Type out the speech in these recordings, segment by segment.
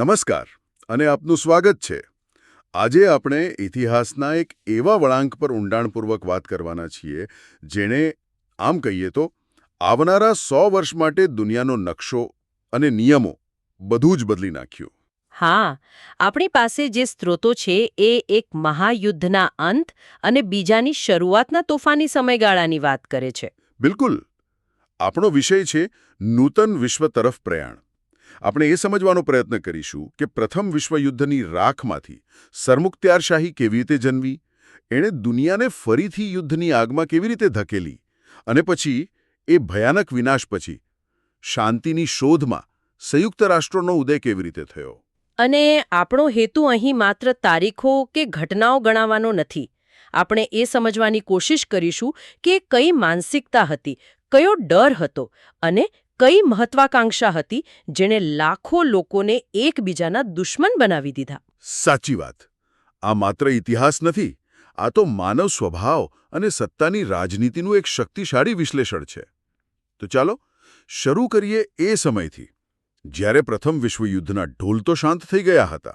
નમસ્કાર અને આપનું સ્વાગત છે. આજે આપણે ઇતિહાસના એક એવા વળાંક પર ઊંડાણપૂર્વક વાત કરવાના છીએ જેણે આમ કહીએ તો આવનારા 100 વર્ષ માટે દુનિયાનો નકશો અને નિયમો બધું જ બદલી નાખ્યું. હા, આપણી પાસે જે સ્ત્રોતો છે એ એક મહાયુદ્ધના અંત અને બીજાની શરૂઆતના તોફાની સમયગાળાની વાત કરે છે. બિલકુલ. આપણો વિષય છે નૂતન વિશ્વ તરફ પ્રયાણ. આપણે એ સમજવાનો પ્રયત્ન કરીશું કે પ્રથમ વિશ્વયુદ્ધની રાખમાંથી સરમુખત્યારશાહી કેવી રીતે જન્મી, એણે દુનિયાને ફરીથી યુદ્ધની આગમાં કેવી રીતે ધકેલી અને પછી એ ભયાનક વિનાશ પછી શાંતિની શોધમાં સંયુક્ત રાષ્ટ્રોનો ઉદય કેવી રીતે થયો. અને આપણો હેતુ અહીં માત્ર તારીખો કે ઘટનાઓ ગણાવવાનો નથી. આપણે એ સમજવાની કોશિશ કરીશું કે કઈ માનસિકતા હતી, કયો ડર હતો અને કઈ મહત્વાકાંક્ષા હતી જેણે લાખો લોકોને એકબીજાના દુશ્મન બનાવી દીધા. સાચી વાત. આ માત્ર ઇતિહાસ નથી, આ તો માનવ સ્વભાવ અને સત્તાની રાજનીતિનું એક શક્તિશાળી વિશ્લેષણ છે. તો ચાલો શરૂ કરીએ એ સમયથી જ્યારે પ્રથમ વિશ્વયુદ્ધના ઢોલ તો શાંત થઈ ગયા હતા,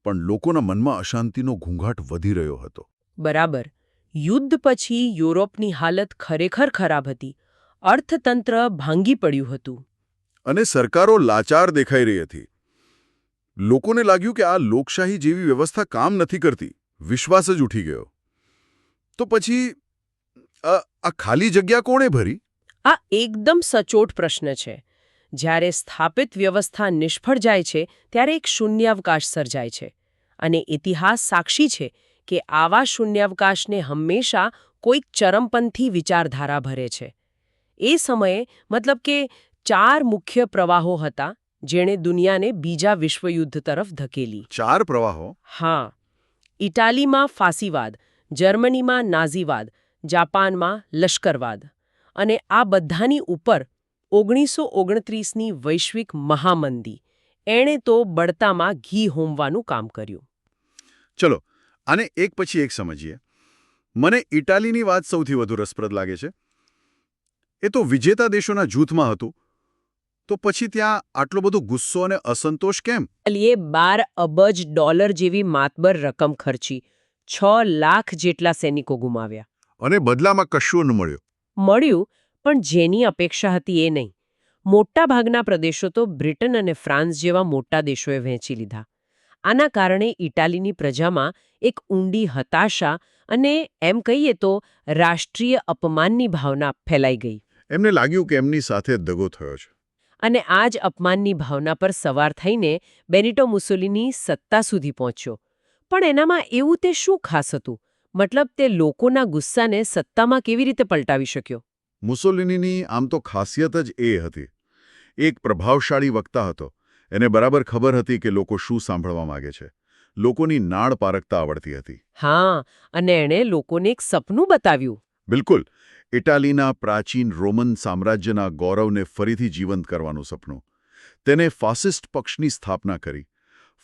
પણ લોકોના મનમાં અશાંતિનો ઘૂંઘાટ વધી રહ્યો હતો. બરાબર. યુદ્ધ પછી યુરોપની હાલત ખરેખર ખરાબ હતી. અર્થતંત્ર ભાંગી પડ્યું હતું. અને સરકારો લાચાર દેખાઈ રહી હતી. લોકોને લાગ્યું કે આ લોકશાહી જેવી વ્યવસ્થા કામ નથી કરતી. વિશ્વાસ જ ઉઠી ગયો. તો પછી આ ખાલી જગ્યા કોણે ભરી? આ એકદમ સચોટ પ્રશ્ન છે. જ્યારે સ્થાપિત વ્યવસ્થા નિષ્ફળ જાય છે ત્યારે એક શૂન્યાવકાશ સર્જાય છે. અને ઇતિહાસ સાક્ષી છે કે આવા શૂન્યાવકાશને હંમેશા કોઈક ચરમપંથી વિચારધારા ભરે છે. એ સમયે મતલબ કે 4 મુખ્ય પ્રવાહો હતા જેણે દુનિયાને બીજા વિશ્વયુદ્ધ તરફ ધકેલી. 4 પ્રવાહો? હા. ઇટાલીમાં ફાસીવાદ, જર્મનીમાં નાઝીવાદ, જાપાનમાં લશ્કરવાદ. અને આ બધાની ઉપર 1929ની વૈશ્વિક મહામંદી એણે તો બળતામાં ઘી હોમવાનું કામ કર્યું. ચલો આને એક પછી એક સમજીએ. મને ઇટાલીની વાત સૌથી વધુ રસપ્રદ લાગે છે. એ તો વિજેતા દેશોના જૂથમાં હતું. તો પછી ત્યાં આટલો બધો ગુસ્સો અને અસંતોષ કેમ? ઇટાલીએ $12 અબજ જેવી માતબર રકમ ખર્ચી, 6 લાખ જેટલા સૈનિકો ગુમાવ્યા. અને બદલામાં કશું ન મળ્યું. મળ્યું, પણ જેની અપેક્ષા હતી એ નહીં. મોટાભાગના પ્રદેશો તો બ્રિટન અને ફ્રાન્સ જેવા મોટા દેશોએ વહેંચી લીધા. આના કારણે ઇટાલીની પ્રજામાં એક ઊંડી હતાશા અને એમ કહીએ તો રાષ્ટ્રીય અપમાનની ભાવના ફેલાઈ ગઈ. એમને લાગ્યું કે એમની સાથે દગો થયો છે. અને આ જ અપમાનની ભાવના પર સવાર થઈને બેનિટો મુસોલિની સત્તા સુધી પહોંચ્યો. પણ એનામાં એવું તે શું ખાસ હતું? મતલબ તે લોકોના ગુસ્સાને સત્તામાં કેવી રીતે પલટાવી શક્યો? મુસોલિનીની આમ તો ખાસિયત જ એ હતી. એક પ્રભાવશાળી વક્તા હતો. એને બરાબર ખબર હતી કે લોકો શું સાંભળવા માંગે છે. લોકોની નાળ પારખતા આવડતી હતી. હા, અને એણે લોકોને એક સપનું બતાવ્યું. બિલકુલ. ઇટાલીના પ્રાચીન રોમન સામ્રાજ્યના ગૌરવને ફરીથી જીવંત કરવાનું સપનું. તેને ફાસિસ્ટ પક્ષની સ્થાપના કરી.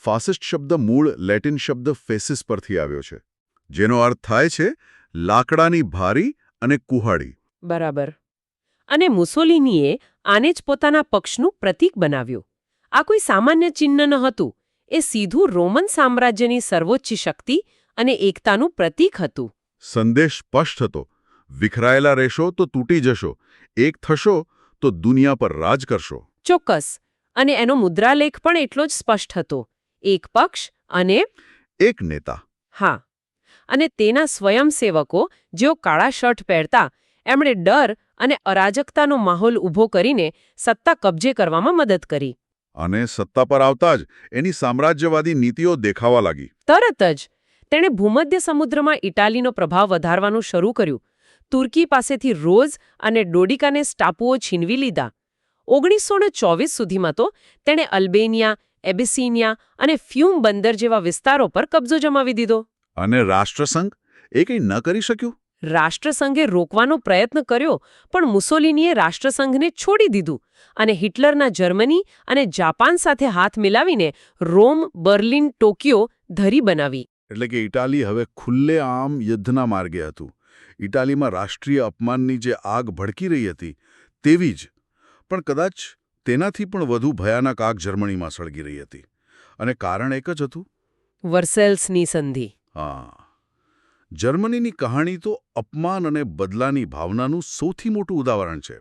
ફાસિસ્ટ શબ્દ મૂળ લેટિન શબ્દ ફેસિસ પરથી આવ્યો છે, જેનો અર્થ થાય છે લાકડાની ભારી અને કુહાડી. બરાબર. અને મુસોલિનીએ આને જ પોતાના પક્ષનું પ્રતીક બનાવ્યું. આ કોઈ સામાન્ય ચિહ્ન ન હતું. એ સીધું રોમન સામ્રાજ્યની સર્વોચ્ચ શક્તિ અને એકતાનું પ્રતીક હતું. સંદેશ સ્પષ્ટ હતો. વિખરાયેલા રહેશો તો તૂટી જશો. એક થશો તો દુનિયા પર રાજ કરશો. ચોક્કસ. અને એનો મુદ્રાલેખ પણ એટલો જ સ્પષ્ટ હતો. એક પક્ષ અને એક નેતા. હા. અને તેના સ્વયંસેવકો જેઓ કાળા શર્ટ પહેરતા, એમણે ડર અને અરાજકતાનો માહોલ ઊભો કરીને સત્તા કબજે કરવામાં મદદ કરી. અને સત્તા પર આવતા જ એની સામ્રાજ્યવાદી નીતિઓ દેખાવા લાગી. તરત જ તેણે ભૂમધ્ય સમુદ્રમાં ઇટાલીનો પ્રભાવ વધારવાનું શરૂ કર્યું. તુર્કી પાસેથી રોઝ અને ડોડિકાનેસ ટાપુઓ છીનવી લીધા. 1924 સુધીમાં તો તેણે અલ્બેનિયા, એબિસિનિયા અને ફ્યુમ બંદર જેવા વિસ્તારો પર કબજો જમાવી દીધો. અને રાષ્ટ્રસંઘ એ કંઈ ન કરી શક્યું? રાષ્ટ્રસંઘે રોકવાનો પ્રયત્ન કર્યો, પણ મુસોલિનીએ રાષ્ટ્રસંઘને છોડી દીધું અને હિટલરના જર્મની અને જાપાન સાથે હાથ મિલાવીને રોમ, બર્લિન, ટોક્યો ધરી બનાવી. એટલે કે ઇટાલી હવે ખુલ્લેઆમ યુદ્ધના માર્ગે હતું. ઇટાલીમાં રાષ્ટ્રીય અપમાનની જે આગ ભડકી રહી હતી તેવી જ, પણ કદાચ તેનાથી પણ વધુ ભયાનક આગ જર્મનીમાં સળગી રહી હતી. અને કારણ એક જ હતું. વર્સેલ્સની સંધિ. હા, જર્મનીની કહાણી તો અપમાન અને બદલાની ભાવનાનું સૌથી મોટું ઉદાહરણ છે.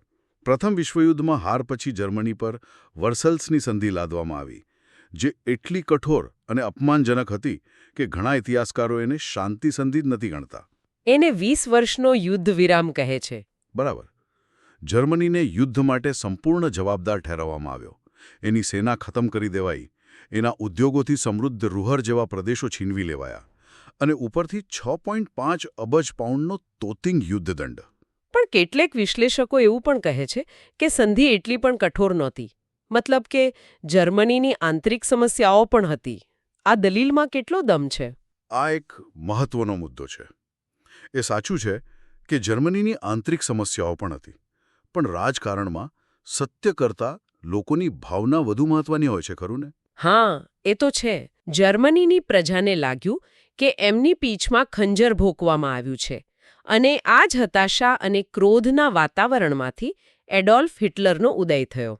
પ્રથમ વિશ્વયુદ્ધમાં હાર પછી જર્મની પર વર્સેલ્સની સંધિ લાદવામાં આવી, જે એટલી કઠોર અને અપમાનજનક હતી કે ઘણા ઇતિહાસકારો એને શાંતિ સંધિ જ નથી ગણતા. એને 20 વર્ષનો યુદ્ધ વિરામ કહે છે. બરાબર. જર્મનીને યુદ્ધ માટે સંપૂર્ણ જવાબદાર ઠેરવવામાં આવ્યો. એની સેના ખતમ કરી દેવાઈ, એના ઉદ્યોગોથી સમૃદ્ધ રૂહર જેવા પ્રદેશો છીનવી લેવાયા અને ઉપરથી 6.5 અબજ પાઉન્ડનો તોતિંગ યુદ્ધદંડ. પણ કેટલેક વિશ્લેષકો એવું પણ કહે છે કે સંધિ એટલી પણ કઠોર નહોતી. મતલબ કે જર્મનીની આંતરિક સમસ્યાઓ પણ હતી. આ દલીલમાં કેટલો દમ છે? આ એક મહત્વનો મુદ્દો છે. એ સાચું છે કે જર્મનીની આંતરિક સમસ્યાઓ પણ હતી, પણ રાજકારણમાં સત્ય કરતાં લોકોની ભાવના વધુ મહત્વની હોય છે, ખરું ને? હા, એ તો છે. જર્મનીની પ્રજાને લાગ્યું કે એમની પીઠમાં ખંજર ભોંકવામાં આવ્યું છે અને આ જ હતાશા અને ક્રોધના વાતાવરણમાંથી એડોલ્ફ હિટલરનો ઉદય થયો.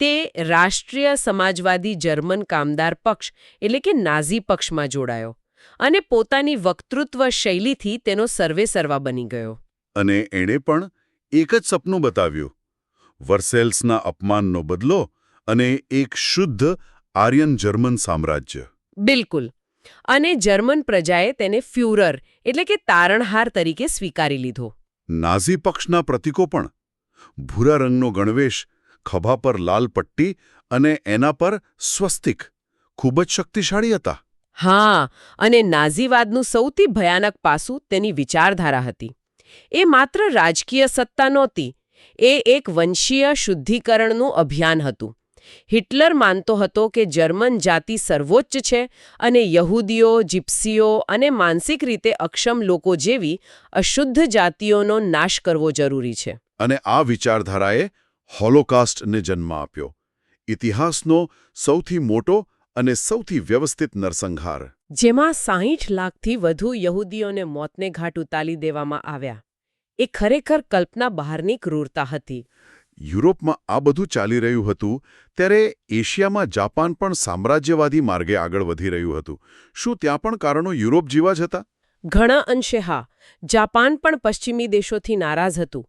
તે રાષ્ટ્રીય સમાજવાદી જર્મન કામદાર પક્ષ એટલે કે નાઝી પક્ષમાં જોડાયો અને પોતાની વક્તૃત્વ શૈલીથી તેનો સર્વેસર્વા બની ગયો. અને એણે પણ એક જ સપનું બતાવ્યું: વર્સેલ્સના અપમાનનો બદલો અને એક શુદ્ધ આર્યન જર્મન સામ્રાજ્ય. બિલકુલ. અને જર્મન પ્રજાએ તેને ફ્યુરર એટલે કે તારણહાર તરીકે સ્વીકારી લીધો. નાઝી પક્ષના પ્રતીકો પણ ભૂરા રંગનો ગણવેશ, ખભા પર લાલ પટ્ટી અને એના પર સ્વસ્તિક ખૂબ જ શક્તિશાળી હતા. હા, અને નાઝીવાદનું સૌથી ભયાનક પાસું તેની વિચારધારા હતી. એ માત્ર રાજકીય સત્તા નહોતી, એ એક વંશીય શુદ્ધિકરણનું અભિયાન હતું. હિટલર માનતો હતો કે જર્મન જાતિ સર્વોચ્ચ છે અને યહૂદીઓ, જીપ્સીઓ અને માનસિક રીતે અક્ષમ લોકો જેવી અશુદ્ધ જાતિઓનો નાશ કરવો જરૂરી છે. અને આ વિચારધારાએ હોલોકાસ્ટને જન્મ આપ્યો, ઇતિહાસનો સૌથી મોટો અને સૌથી વ્યવસ્થિત નરસંહાર. જેમાં 60 લાખથી વધુ યહૂદીઓને મોતને ઘાટ ઉતારી દેવામાં આવ્યા. એ ખરેખર કલ્પના બહારની ક્રૂરતા હતી. યુરોપમાં આ બધું ચાલી રહ્યું હતું ત્યારે એશિયામાં જાપાન પણ સામ્રાજ્યવાદી માર્ગે આગળ વધી રહ્યું હતું. શું ત્યાં પણ કારણો યુરોપ જેવા જ હતા? ઘણા અંશે હા. જાપાન પણ પશ્ચિમી દેશોથી નારાજ હતું.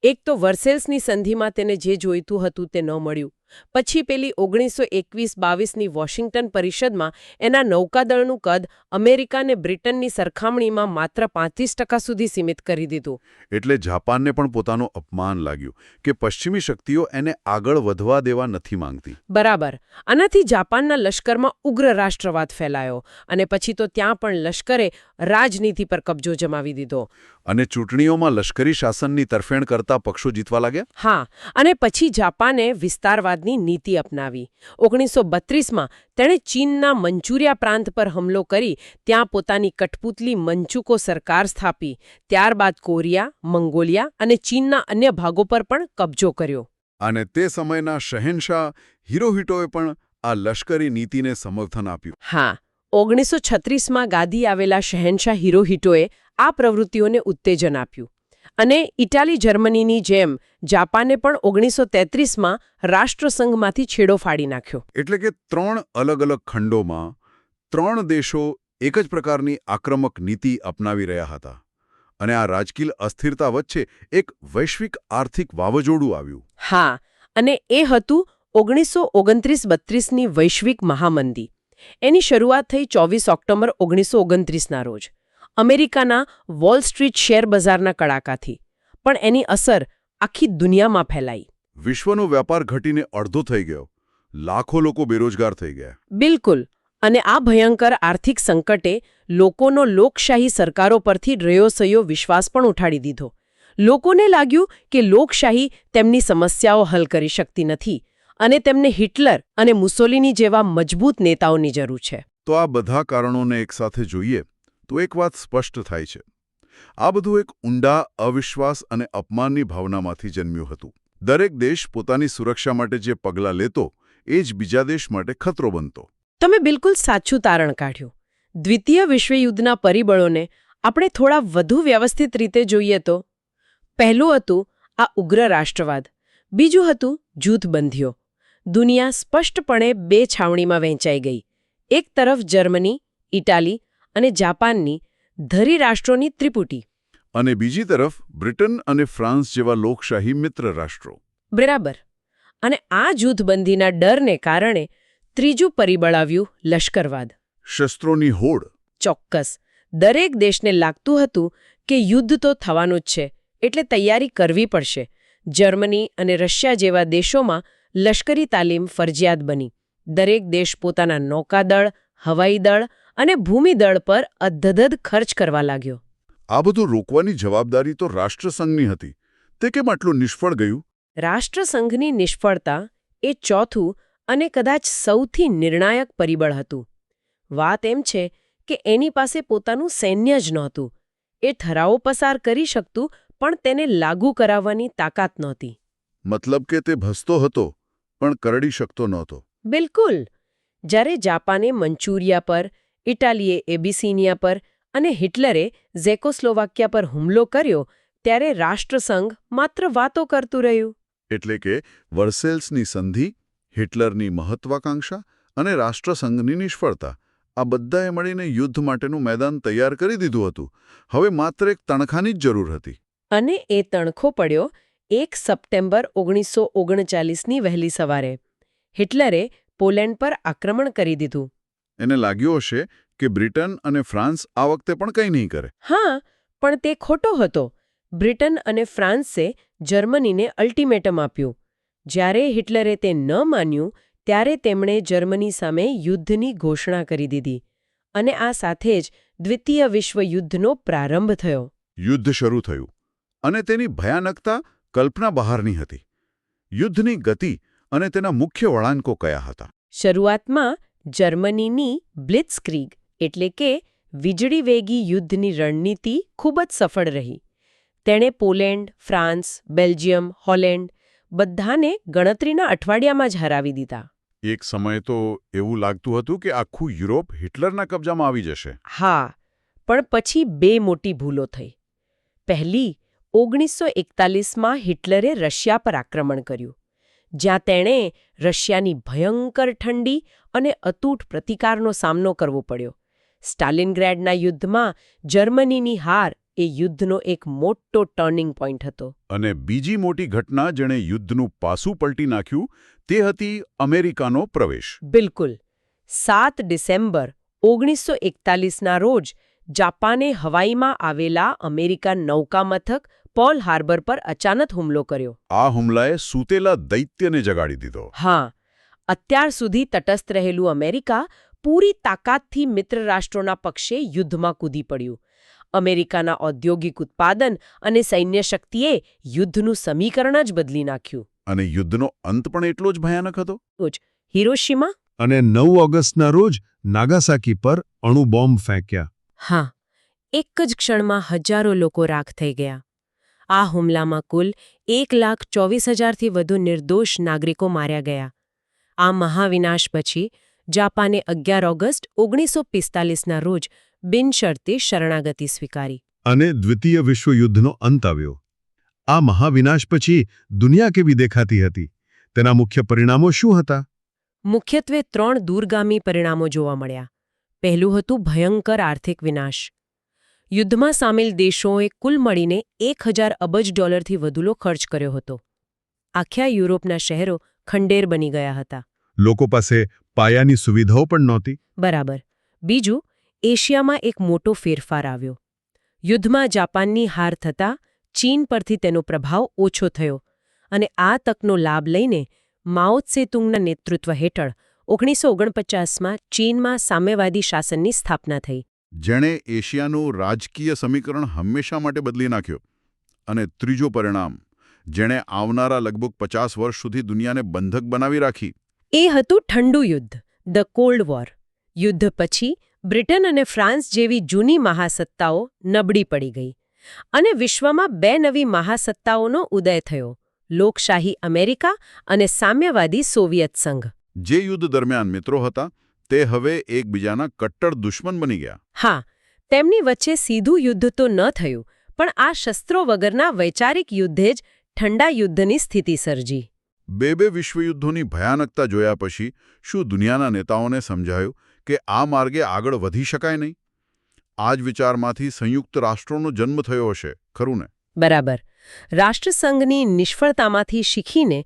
એક તો વર્સેલ્સની સંધિમાં તેને જે જોઈતું હતું તે ન મળ્યું. પછી પેલી 1921-22ની વોશિંગ્ટન પરિષદમાં એના નૌકાદળનું કદ અમેરિકા અને બ્રિટનની સરખામણીમાં માત્ર 35% સુધી સીમિત કરી દીધું. એટલે જાપાનને પણ પોતાનું અપમાન લાગ્યું કે પશ્ચિમી શક્તિઓ એને આગળ વધવા દેવા નથી માંગતી. બરાબર. આનાથી જાપાનના લશ્કરમાં ઉગ્ર રાષ્ટ્રવાદ ફેલાયો અને પછી તો ત્યાં પણ લશ્કરે રાજનીતિ પર કબજો જમાવી દીધો. અને ચૂંટણીઓમાં લશ્કરી શાસનની તરફેણ કરતા પક્ષો જીતવા લાગ્યા? હા, અને પછી જાપાને વિસ્તારવાદની નીતિ અપનાવી. 1932માં તેણે ચીનના મંચુરિયા પ્રાંત પર હુમલો કરી ત્યાં પોતાની કઠપૂતલી મંચુકો સરકાર સ્થાપી. ત્યારબાદ કોરિયા, મંગોલિયા અને ચીનના અન્ય ભાગો પર પણ કબજો કર્યો. અને તે સમયના શહેનશાહ હિરોહિટોએ પણ આ લશ્કરી નીતિને સમર્થન આપ્યું. હા, 1936માં ગાદી આવેલા શહેનશાહ હિરોહિટોએ આ પ્રવૃત્તિઓને ઉત્તેજન આપ્યું. અને ઇટાલી જર્મનીની જેમ જાપાને પણ 1933માં રાષ્ટ્રસંઘમાંથી છેડો ફાડી નાખ્યો. એટલે કે 3 અલગ અલગ ખંડોમાં 3 દેશો એક જ પ્રકારની આક્રમક નીતિ અપનાવી રહ્યા હતા. અને આ રાજકીય અસ્થિરતા વચ્ચે એક વૈશ્વિક આર્થિક વાવાઝોડું આવ્યું. હા, અને એ હતું 1929-32ની વૈશ્વિક મહામંદી. એની શરૂઆત થઈ 24 ઓક્ટોબર 1929ના રોજ અમેરિકાના વોલ સ્ટ્રીટ શેર બજારના કડાકાથી. પણ એની અસર આખી દુનિયામાં ફેલાઈ. વિશ્વનો વ્યાપાર ઘટીને અડધો થઈ ગયો. લાખો લોકો બેરોજગાર થઈ ગયા. બિલકુલ. અને આ ભયંકર આર્થિક સંકટે લોકોનો લોકશાહી સરકારો પરથી રહ્યોસયો વિશ્વાસ પણ ઉઠાડી દીધો. લોકોને લાગ્યું કે લોકશાહી તેમની સમસ્યાઓ હલ કરી શકતી નથી અને તેમને હિટલર અને મુસોલિની જેવા મજબૂત નેતાઓની જરૂર છે. તો આ બધા કારણોને એકસાથે જોઈએ તો એક વાત સ્પષ્ટ થાય છે. આ બધું એક ઊંડા અવિશ્વાસ અને અપમાનની ભાવનામાંથી જન્મ્યું હતું. દરેક દેશ પોતાની સુરક્ષા માટે જે પગલાં લેતો એ જ બીજા દેશ માટે ખતરો બનતો. તમે બિલકુલ સાચું તારણ કાઢ્યું. દ્વિતીય વિશ્વયુદ્ધના પરિબળોને આપણે થોડા વધુ વ્યવસ્થિત રીતે જોઈએ તો પહેલું હતું આ ઉગ્ર રાષ્ટ્રવાદ. બીજું હતું જૂથબંધીઓ. દુનિયા સ્પષ્ટપણે 2 છાવણીમાં વહેંચાઈ ગઈ. એક તરફ જર્મની, ઇટાલી અને જાપાનની ધરી રાષ્ટ્રોની ત્રિપુટી. અને બીજી તરફ બ્રિટન અને ફ્રાન્સ જેવા લોકશાહી મિત્ર રાષ્ટ્રો. બરાબર. અને આ જૂથબંધીના ડરને કારણે ત્રીજું પરિબળ આવ્યું લશ્કરવાદ. શસ્ત્રોની હોડ. ચોક્કસ. દરેક દેશને લાગતું હતું કે યુદ્ધ તો થવાનું જ છે, એટલે તૈયારી કરવી પડશે. જર્મની અને રશિયા જેવા દેશોમાં લશ્કરી તાલીમ ફરજિયાત બની. દરેક દેશ પોતાના નૌકાદળ, હવાઈ દળ અને ભૂમિદળ પર અધધધ ખર્ચ કરવા લાગ્યો. આ બધું રોકવાની જવાબદારી તો રાષ્ટ્રસંઘની હતી. તે કેમ આટલું નિષ્ફળ ગયું? રાષ્ટ્રસંઘની નિષ્ફળતા એ ચોથું અને કદાચ સૌથી નિર્ણાયક પરિબળ હતું. વાત એમ છે કે એની પાસે પોતાનું સૈન્ય જ નહોતું. એ ઠરાવો પસાર કરી શકતું, પણ તેને લાગુ કરાવવાની તાકાત નહોતી. મતલબ કે તે ભસતો હતો પણ કરડી શકતો નહોતો. બિલકુલ. જ્યારે જાપાને મંચુરિયા પર, ઇટાલીએ એબિસિનિયા પર અને હિટલરે ઝેકોસ્લોવાકિયા પર હુમલો કર્યો, ત્યારે રાષ્ટ્રસંઘ માત્ર વાતો કરતું રહ્યું. એટલે કે વર્સેલ્સની સંધિ, હિટલરની મહત્વાકાંક્ષા અને રાષ્ટ્રસંઘની નિષ્ફળતા, આ બધાએ મળીને યુદ્ધ માટેનું મેદાન તૈયાર કરી દીધું હતું. હવે માત્ર એક તણખાની જ જરૂર હતી. અને એ તણખો પડ્યો 1 સપ્ટેમ્બર 1939ની વહેલી સવારે. હિટલરે પોલેન્ડ પર આક્રમણ કરી દીધું. એને લાગ્યું હશે કે બ્રિટન અને ફ્રાન્સ આ વખતે પણ કંઈ નહીં કરે. હા, પણ તે ખોટો હતો. બ્રિટન અને ફ્રાન્સે જર્મનીને અલ્ટિમેટમ આપ્યું. જ્યારે હિટલરે તે ન માન્યું, ત્યારે તેમણે જર્મની સામે યુદ્ધની ઘોષણા કરી દીધી. અને આ સાથે જ દ્વિતીય વિશ્વયુદ્ધનો પ્રારંભ થયો. યુદ્ધ શરૂ થયું. અને તેની ભયાનકતા કલ્પના બહારની હતી. યુદ્ધની ગતિ અને તેના મુખ્ય વળાંકો કયા હતા? શરૂઆતમાં જર્મનીની બ્લિટ્ઝક્રીગ એટલે કે વીજળીવેગી યુદ્ધની રણનીતિ ખૂબ જ સફળ રહી. તેણે પોલેન્ડ, ફ્રાન્સ, બેલ્જિયમ, હોલેન્ડ બધાને ગણતરીના અઠવાડિયામાં જ હરાવી દીધા. એક સમયે તો એવું લાગતું હતું કે આખું યુરોપ હિટલરના કબજામાં આવી જશે. હા, પણ પછી બે મોટી ભૂલો થઈ. પહેલી, 1941માં હિટલરે રશિયા પર આક્રમણ કર્યું, જ્યાં તેણે રશિયાની ભયંકર ઠંડી અને અતૂટ પ્રતિકારનો સામનો કરવો પડ્યો. સ્ટાલિનગ્રેડના યુદ્ધમાં જર્મનીની હાર એ યુદ્ધનો એક મોટો ટર્નિંગ પોઈન્ટ હતો. અને બીજી મોટી ઘટના જેણે યુદ્ધનું પાસું પલટી નાખ્યું તે હતી અમેરિકાનો પ્રવેશ. બિલકુલ. 7 ડિસેમ્બર 1941ના રોજ જાપાને હવાઈમાં આવેલા અમેરિકન નૌકામથક પર્લ હાર્બર પર અચાનક હુમલો કર્યો. આ હુમલાએ સૂતેલા દૈત્યને જગાડી દીધો. હા, અત્યાર સુધી તટસ્થ રહેલું અમેરિકા પૂરી તાકાતથી મિત્ર રાષ્ટ્રોના પક્ષે યુદ્ધમાં કૂદી પડ્યું. અમેરિકાના ઔદ્યોગિક ઉત્પાદન અને સૈન્ય શક્તિએ યુદ્ધનું સમીકરણ જ બદલી નાખ્યું. અને યુદ્ધનો અંત પણ એટલો જ ભયાનક હતો. હિરોશિમા અને 9 ઓગસ્ટના રોજ નાગાસાકી પર અણુ બોમ્બ ફેંક્યા. હા, એક જ ક્ષણમાં હજારો લોકો રાખ થઈ ગયા. આ હુમલામાં કુલ 1,24,000થી વધુ નિર્દોષ નાગરિકો માર્યા ગયા. આ મહાવિનાશ પછી જાપાને 11 ઓગસ્ટ 1945ના રોજ બિનશરતી શરણાગતિ સ્વીકારી. અને દ્વિતીય વિશ્વયુદ્ધનો અંત આવ્યો. આ મહાવિનાશ પછી દુનિયા કેવી દેખાતી હતી? તેના મુખ્ય પરિણામો શું હતા? મુખ્યત્વે 3 દૂરગામી પરિણામો જોવા મળ્યા. પહેલું હતું ભયંકર આર્થિક વિનાશ. યુદ્ધમાં સામેલ દેશોએ કુલ મળીને $1,000 અબજ થી વધુનો ખર્ચ કર્યો હતો. આખા યુરોપના શહેરો ખંડેર બની ગયા હતા. લોકો પાસે પાયાની સુવિધાઓ પણ નહોતી. બરાબર. બીજું, એશિયામાં એક મોટો ફેરફાર આવ્યો. યુદ્ધમાં જાપાનની હાર થતાં ચીન પરથી તેનો પ્રભાવ ઓછો થયો અને આ તકનો લાભ લઈને માઓ ત્સે-તુંગના નેતૃત્વ હેઠળ 1949માં ચીનમાં સામ્યવાદી શાસનની સ્થાપના થઈ. જેણે એશિયાનું રાજકીય સમીકરણ હંમેશા માટે બદલી નાખ્યો. અને ત્રીજો પરિણામ, જેણે આવનારા લગભગ 50 વર્ષ સુધી દુનિયાને બંધક બનાવી રાખી, એ હતું ઠંડુ યુદ્ધ, ધ કોલ્ડ વોર. યુદ્ધ પછી બ્રિટન અને ફ્રાન્સ જેવી જૂની મહાસત્તાઓ નબળી પડી ગઈ અને વિશ્વમાં 2 નવી મહાસત્તાઓનો ઉદય થયો, લોકશાહી અમેરિકા અને સામ્યવાદી સોવિયત સંઘ. જે યુદ્ધ દરમિયાન મિત્રો હતા તે હવે એકબીજાના કટ્ટર દુશ્મન બની ગયા. હા, તેમની વચ્ચે સીધું યુદ્ધ તો ન થયું, પણ આ શસ્ત્રો વગરના વૈચારિક યુદ્ધે જ ઠંડા યુદ્ધની સ્થિતિ સર્જી. બે વિશ્વયુદ્ધોની ભયાનકતા જોયા પછી શું દુનિયાના નેતાઓને સમજાયું કે આ માર્ગે આગળ વધી શકાય નહીં? આ જ વિચારમાંથી સંયુક્ત રાષ્ટ્રોનો જન્મ થયો હશે, ખરું ને? બરાબર. રાષ્ટ્રસંઘની નિષ્ફળતામાંથી શીખીને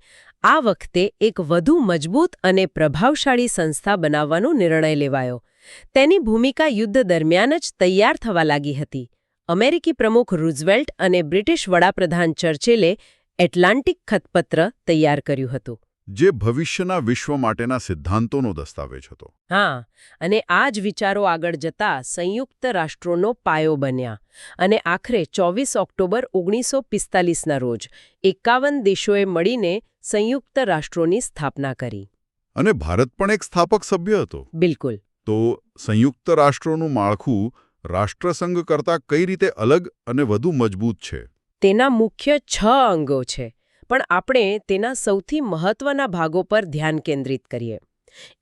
આ વખતે એક વધુ મજબૂત અને પ્રભાવશાળી સંસ્થા બનાવવાનો નિર્ણય લેવાયો. તેની ભૂમિકા યુદ્ધ દરમિયાન જ તૈયાર થવા લાગી હતી. અમેરિકી પ્રમુખ રૂઝવેલ્ટ અને બ્રિટિશ વડાપ્રધાન ચર્ચિલે એટલાન્ટિક ખતપત્ર તૈયાર કર્યું હતું. જે ભવિષ્યના વિશ્વ માટેના સિદ્ધાંતોનો દસ્તાવેજ હતો. હા, અને આ જ વિચારો આગળ જતા સંયુક્ત રાષ્ટ્રોનો પાયો બન્યા અને આખરે 24 ઓક્ટોબર 1945ના રોજ 51 દેશોએ મળીને સંયુક્ત રાષ્ટ્રોની સ્થાપના કરી. અને ભારત પણ એક સ્થાપક સભ્ય હતો. બિલકુલ. તો સંયુક્ત રાષ્ટ્રોનું માળખું રાષ્ટ્રસંઘ કરતાં કઈ રીતે અલગ અને વધુ મજબૂત છે? તેના મુખ્ય 6 અંગો છે, પણ આપણે તેના સૌથી મહત્વના ભાગો પર ધ્યાન કેન્દ્રિત કરીએ.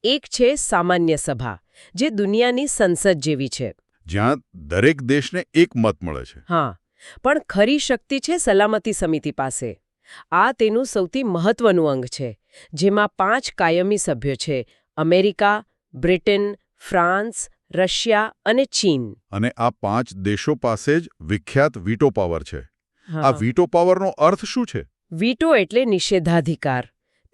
એક છે સામાન્ય સભા, જે દુનિયાની સંસદ જેવી છે. જ્યાં દરેક દેશને એક મત મળે છે. હા, પણ ખરી શક્તિ છે સલામતી સમિતિ પાસે. આ તેનું સૌથી મહત્વનું અંગ છે, જેમાં 5 કાયમી સભ્યો છે: અમેરિકા, બ્રિટન, ફ્રાન્સ, રશિયા અને ચીન. અને આ 5 દેશો પાસે જ વિખ્યાત વીટો પાવર છે. હા. આ વીટો પાવરનો અર્થ શું છે? વીટો એટલે નિષેધાધિકાર.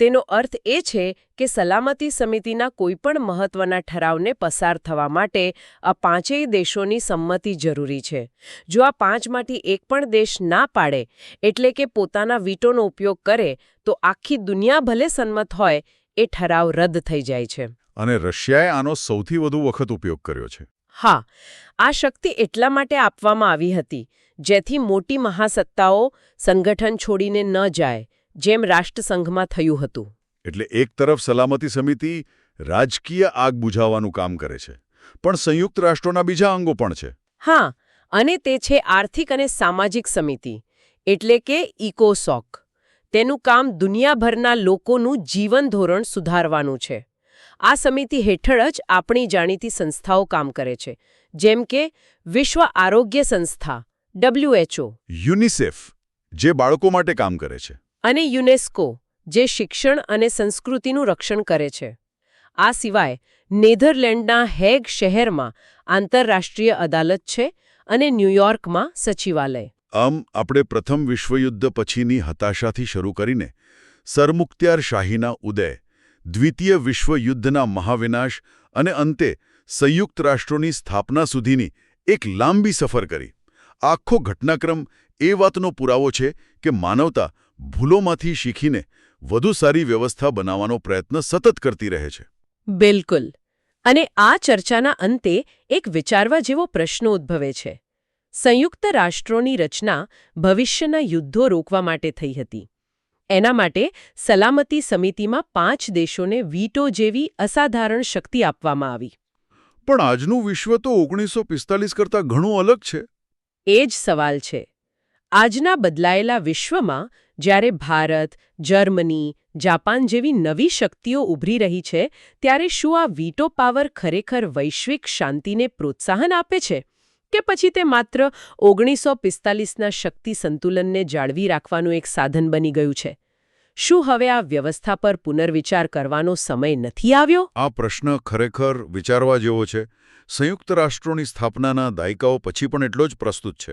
તેનો અર્થ એ છે કે સલામતી સમિતિના કોઈપણ મહત્વના ઠરાવને પસાર થવા માટે આ 5 દેશોની સંમતિ જરૂરી છે. જો આ 5માંથી એક પણ દેશ ના પાડે, એટલે કે પોતાના વીટોનો ઉપયોગ કરે, તો આખી દુનિયા ભલે સંમત હોય, એ ઠરાવ રદ થઈ જાય છે. અને રશિયાએ આનો સૌથી વધુ વખત ઉપયોગ કર્યો છે. હા, આ શક્તિ એટલા માટે આપવામાં આવી હતી જેથી મોટી મહાસત્તાઓ સંગઠન છોડીને ન જાય, જેમ રાષ્ટ્રસંઘમાં થયું હતું. એટલે એક તરફ સલામતી સમિતિ રાજકીય આગ બુઝાવવાનું કામ કરે છે, પણ સંયુક્ત રાષ્ટ્રોના બીજા અંગો પણ છે. હા, અને તે છે આર્થિક અને સામાજિક સમિતિ, એટલે કે ઇકોસોક. તેનું કામ દુનિયાભરના લોકોનું જીવન ધોરણ સુધારવાનું છે. આ સમિતિ હેઠળ જ આપણી જાણીતી સંસ્થાઓ કામ કરે છે, જેમ કે વિશ્વ આરોગ્ય સંસ્થા WHO, યુનિસેફ, જે બાળકો માટે કામ કરે છે, અને યુનેસ્કો, જે શિક્ષણ અને સંસ્કૃતિનું રક્ષણ કરે છે. આ સિવાય નેધરલેન્ડના હેગ શહેરમાં આંતરરાષ્ટ્રીય અદાલત છે અને ન્યૂયોર્કમાં સચિવાલય. આમ આપણે પ્રથમ વિશ્વયુદ્ધ પછીની હતાશાથી શરૂ કરીને સરમુખત્યારશાહીના ઉદય, દ્વિતીય વિશ્વયુદ્ધના મહાવિનાશ અને અંતે સંયુક્ત રાષ્ટ્રોની સ્થાપના સુધીની એક લાંબી સફર કરી. આખો ઘટનાક્રમ એ વાતનો પુરાવો છે કે માનવતા ભૂલોમાંથી શીખીને વધુ સારી વ્યવસ્થા બનાવવાનો પ્રયત્ન સતત કરતી રહે છે. બિલકુલ. અને આ ચર્ચાના અંતે એક વિચારવા જેવો પ્રશ્ન ઉદ્ભવે છે. સંયુક્ત રાષ્ટ્રોની રચના ભવિષ્યના યુદ્ધો રોકવા માટે થઈ હતી. એના માટે સલામતી સમિતિમાં 5 દેશોને વીટો જેવી અસાધારણ શક્તિ આપવામાં આવી. પણ આજનું વિશ્વ તો 1945 કરતાં ઘણું અલગ છે. એ જ સવાલ છે. આજના બદલાયેલા વિશ્વમાં જ્યારે ભારત, જર્મની, જાપાન જેવી નવી શક્તિઓ ઉભરી રહી છે, ત્યારે શું આ વીટો પાવર ખરેખર વૈશ્વિક શાંતિને પ્રોત્સાહન આપે છે? કે પછી તે માત્ર 1945ના શક્તિ સંતુલનને જાળવી રાખવાનું એક સાધન બની ગયું છે? શું હવે આ વ્યવસ્થા પર પુનર્વિચાર કરવાનો સમય નથી આવ્યો? આ પ્રશ્ન ખરેખર વિચારવા જેવો છે. સંયુક્ત રાષ્ટ્રોની સ્થાપનાના દાયકાઓ પછી પણ એટલો જ પ્રસ્તુત છે.